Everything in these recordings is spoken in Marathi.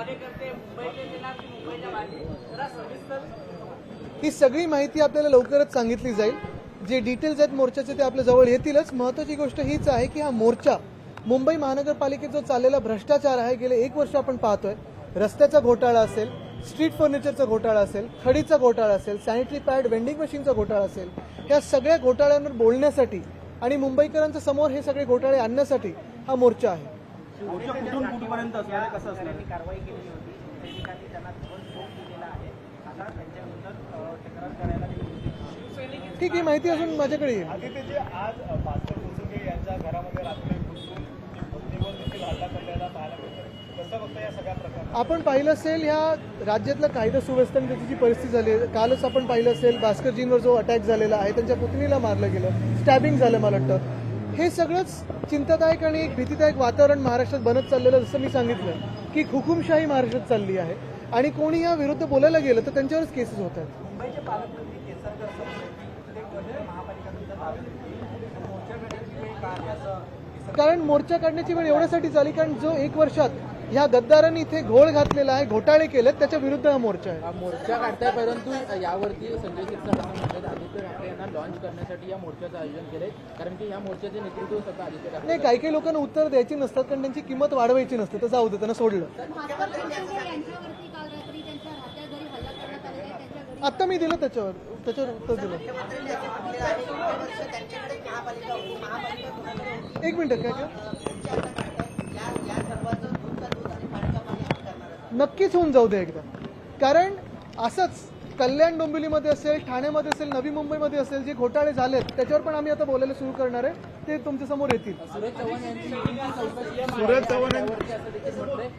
कार्यकर्ते मुंबईत येणार की मुंबईच्या बाहेर जरा सविस्तर ही सगळी माहिती आपल्याला लवकरच सांगितली जाईल. जे डिटेल्स आहेत मोर्चाचे ते आपल्या जवळ येतीलच. महत्त्वाची गोष्ट हीच आहे की हा मोर्चा मुंबई महानगरपालिकेत जो चाललेला भ्रष्टाचार आहे, गेले 1 वर्ष आपण पाहतोय. रस्त्याचा घोटाळा असेल, स्ट्रीट फर्निचरचा घोटाळा असेल, खडीचा घोटाळा असेल, सॅनिटरी पॅड वेंडिंग मशीनचा घोटाळा असेल, या सगळ्या घोटाळ्यांवर बोलण्यासाठी आणि मुंबईकरांच्या समोर हे सगळे घोटाळे आणण्यासाठी हा मोर्चा आहे. मोर्चा कुठून कुठपर्यंत असणार आहे, कसं असणार आहे? कारवाई केलेली होती. सैनिकांनी त्यांना धवन सोड दिलेला आहे. आता त्यांच्याविरुद्ध तक्रार करायला गेली होती. शिवसैनिक ठीक, ही माहिती अजून माझ्याकडे येईल. आदित्य जे आज भास्कर कुलकर्णी यांच्या घरामध्ये रात्री घुसून पत्नीवर देखील हल्ला करण्याला पाहायला मिळतोय, कसं बघता या सगळ्या प्रकारात? आपण पाहिलं असेल ह्या राज्यातलं कायदा सुव्यवस्था आणि त्याची जी परिस्थिती झाली आहे. कालच आपण पाहिलं असेल भास्करजींवर जो अटॅक झालेला आहे, त्यांच्या पुतणीला मारलं गेलं, स्टॅबिंग झालं. मला वाटतं हे सगळंच चिंतादायक आणि एक भीतीदायक वातावरण महाराष्ट्रात बनत चाललेलं. जसं मी सांगितलं की हुकुमशाही महाराष्ट्रात चालली आहे आणि कोणी या विरुद्ध बोलायला गेलं तर त्यांच्यावरच केसेस होत आहेत. मुंबईचे पालकमंत्री केसरकर ते महापालिका तुमच्या ताब्यात होती. मोर्चा करण्याची वेळ का आली असं कारण मोर्चा काढण्याची वेळ एवढ्यासाठी झाली कारण जो 1 वर्षात ह्या गद्दारांनी इथे घोळ घातलेला आहे, घोटाळे केलेत, त्याच्या विरुद्ध हा मोर्चा आहे. मोर्चा काढताय, परंतु यावरती संजय शिरसाट म्हणतात आदित्य ठाकरे यांना लॉन्च करण्यासाठी या मोर्चाचं आयोजन केलंय, कारण की या मोर्चाचे नेतृत्व स्वतः आदित्य ठाकरे. नाही, काही लोकांना उत्तर द्यायची नसतात कारण त्यांची किंमत वाढवायची नसते. तर जाऊ दे, त्यांना सोडलं. भास्कर कुलकर्णी यांच्यावरती काल रात्री त्यांच्या राहत्या घरी हल्ला करण्यात आलेला आहे. त्यांच्या घरी आत्ता मी दिलं त्याच्यावर उत्तर दिलं. एक मिनिट, काय नक्कीच होऊन जाऊ दे एकदा. कारण असंच कल्याण डोंबिवलीमध्ये असेल, ठाण्यामध्ये असेल, नवी मुंबईमध्ये असेल, जे घोटाळे झालेत त्याच्यावर पण आम्ही आता बोलायला सुरू करणार आहे. ते तुमच्या समोर येतील. सूरज चव्हाण यांची चौकशी सूरज चव्हाण यावरती असं देखील म्हटलंय.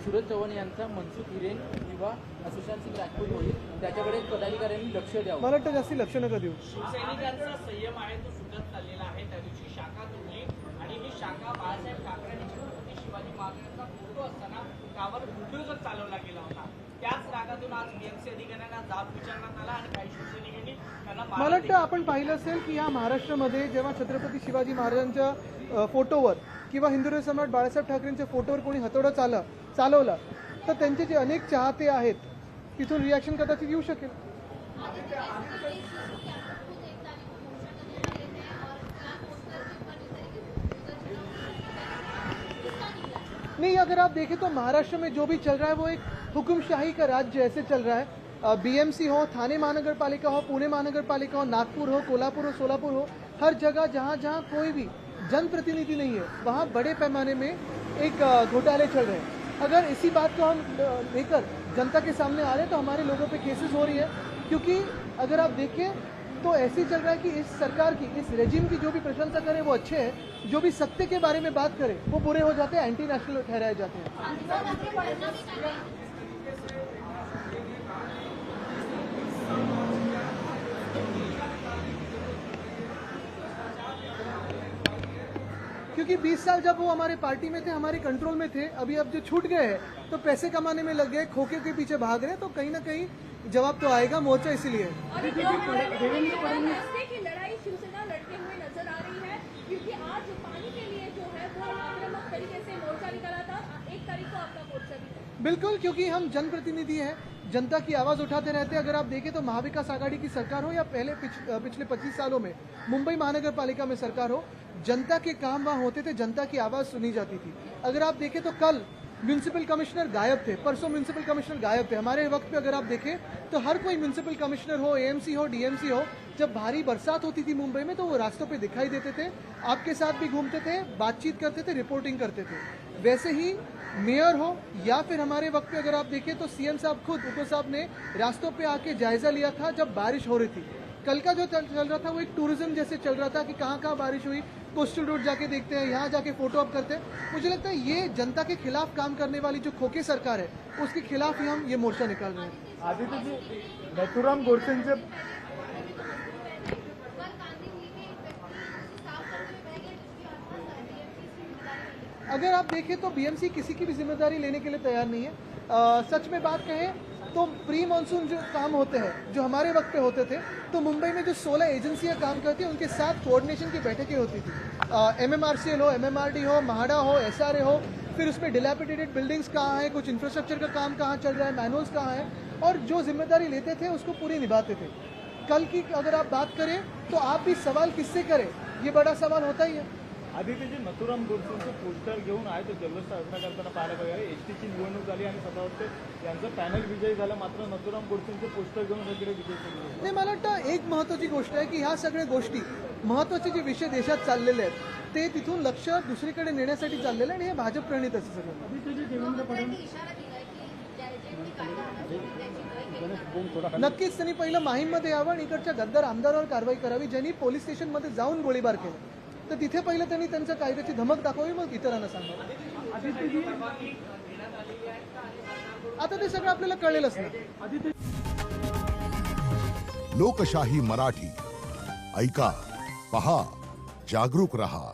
सूरज चव्हाण यांचा मनसुख हिरेन किंवा सुशांत सिंग राजपूत होईल, त्याच्याकडे पदाधिकाऱ्यांनी लक्ष द्यावं. मला वाटतं जास्ती लक्ष नका देऊ. शिवसैनिकांचा संयम आहे तो सुटत चाललेला आहे. त्या दिवशी शाखा तुटली आणि ही शाखा बाळासाहेब ठाकरे आणि छत्रपती शिवाजी महाराजांचा फोटो असताना त्यावर बुलडोझर चालवला गेला होता. त्याच रागातून आज बीएमसी अधिकाऱ्यांना जाब विचारण्यात आला आणि काही शिवसैनिकांनी त्यांना मला वाटतं आपण पाहिलं असेल की या महाराष्ट्रामध्ये जेव्हा छत्रपती शिवाजी महाराजांच्या फोटोवर किंवा हिंदुराव सम्राट बाळासाहेब ठाकरेंच्या फोटोवर कोणी हतोडा चालवला तर त्यांचे जे अनेक चाहते आहेत तिथून रिॲक्शन कदाचित येऊ शकेल. नहीं, अगर आप देखें तो महाराष्ट्र में जो भी चल रहा है वो एक हुकुमशाही का राज्य ऐसे चल रहा है. बीएमसी हो, थाने महानगर पालिका हो, पुणे महानगर पालिका हो, नागपुर हो, कोल्हापुर हो, सोलापुर हो, हर जगह जहाँ जहाँ कोई भी जनप्रतिनिधि नहीं है वहाँ बड़े पैमाने में एक घोटाले चल रहे हैं. अगर इसी बात को हम लेकर जनता के सामने आ रहे हैं तो हमारे लोगों पे केसेस हो रही है. क्योंकि अगर आप देखें तो ऐसे ही चल रहा है कि इस सरकार की, इस रेजिम की जो भी प्रशंसा करें वो अच्छे हैं, जो भी सत्य के बारे में बात करें वो बुरे हो जाते हैं, एंटी नेशनल ठहराए जाते हैं. क्योंकि 20 साल जब वो हमारे पार्टी में थे, हमारे कंट्रोल में थे, अभी अब जो छूट गए हैं तो पैसे कमाने में लग गए, खोखे के पीछे भाग रहे हैं, तो कहीं ना कहीं जवाब तो आएगा. मोर्चा इसीलिए है. रस्ते की लड़ाई शिवसेना लड़ते हुए नजर आ रही है, क्योंकि आज पानी के लिए जो है वो आक्रामक तरीके से मोर्चा निकाला था. 1 तारीख को आपका मोर्चा भी था. बिल्कुल, क्योंकि हम जनप्रतिनिधि हैं, जनता की आवाज़ उठाते रहते हैं. अगर आप देखें तो महाविकास आघाड़ी की सरकार हो या पहले पिछले 25 सालों में मुंबई महानगर पालिका में सरकार हो, जनता के काम वहाँ होते थे, जनता की आवाज़ सुनी जाती थी. अगर आप देखें तो कल म्यूनिसिपल कमिश्नर गायब थे, परसों म्यूनिसिपल कमिश्नर गायब थे. हमारे वक्त पे अगर आप देखें तो हर कोई म्यूनिसिपल कमिश्नर हो, एएमसी हो, डीएमसी हो, जब भारी बरसात होती थी मुंबई में तो वो रास्तों पे दिखाई देते थे, आपके साथ भी घूमते थे, बातचीत करते थे, रिपोर्टिंग करते थे. वैसे ही मेयर हो या फिर हमारे वक्त पे अगर आप देखें तो सीएम साहब खुद, उको साहब ने रास्तों पे आके जायजा लिया था जब बारिश हो रही थी. कल का जो चल रहा था वो एक टूरिज्म जैसे चल रहा था कि कहाँ कहाँ बारिश हुई, कोस्टल रोड जाके देखते हैं, यहाँ जाके फोटो अप करते हैं. मुझे लगता है ये जनता के खिलाफ काम करने वाली जो खोखे सरकार है उसके खिलाफ ही हम ये मोर्चा निकाल रहे हैं. आदित्य जी, नथुराम गोडसेंचे अगर आप देखें तो बीएमसी किसी की भी जिम्मेदारी लेने के लिए तैयार नहीं है. सच में बात कहें तो प्री मानसून जो काम होते हैं जो हमारे वक्त पे होते थे तो मुंबई में जो 16 एजेंसियां काम करती हैं उनके साथ कोऑर्डिनेशन की बैठकें होती थी. MMRCL हो, MMRD हो, म्हाडा हो, SRA हो, फिर उसमें डिलैपिडेटेड बिल्डिंग्स कहाँ है, कुछ इंफ्रास्ट्रक्चर का काम कहाँ चल रहा है, मैनुअल्स कहाँ है, और जो जिम्मेदारी लेते थे उसको पूरी निभाते थे। कल की अगर आप बात करें तो आप भी सवाल किससे करें, ये बड़ा सवाल होता ही है। आदित्य जे नथुराम गोडसेंचं पोस्टर घेऊन आहे तो जल्लोष साजरा करताना पाहायला मिळाले। एसटीची निवडणूक झाली आणि स्वतः वाटते यांचं पॅनल विजयी झालं, मात्र नथुराम गोडसेंचं पोस्टर घेऊन सगळे विजय केले। नाही, मला वाटतं एक महत्त्वाची गोष्ट आहे की ह्या सगळ्या गोष्टी, महत्त्वाचे जे विषय देशात चाललेले आहेत ते तिथून लक्ष दुसरीकडे नेण्यासाठी चाललेलं आहे, आणि हे भाजप प्रणित असं सगळं। नक्कीच त्यांनी पहिलं माहीममध्ये यावं आणि इकडच्या गद्दार आमदारावर कारवाई करावी, ज्यांनी पोलीस स्टेशनमध्ये जाऊन गोळीबार केला, तर तिथे पहिलं त्यांनी त्यांच्या कायद्याची धमक दाखवावी, मग इतरांना सांगावं। आता ते सगळं आपल्याला कळलेलंच ना। लोकशाही मराठी ऐका, पहा, जागरूक रहा।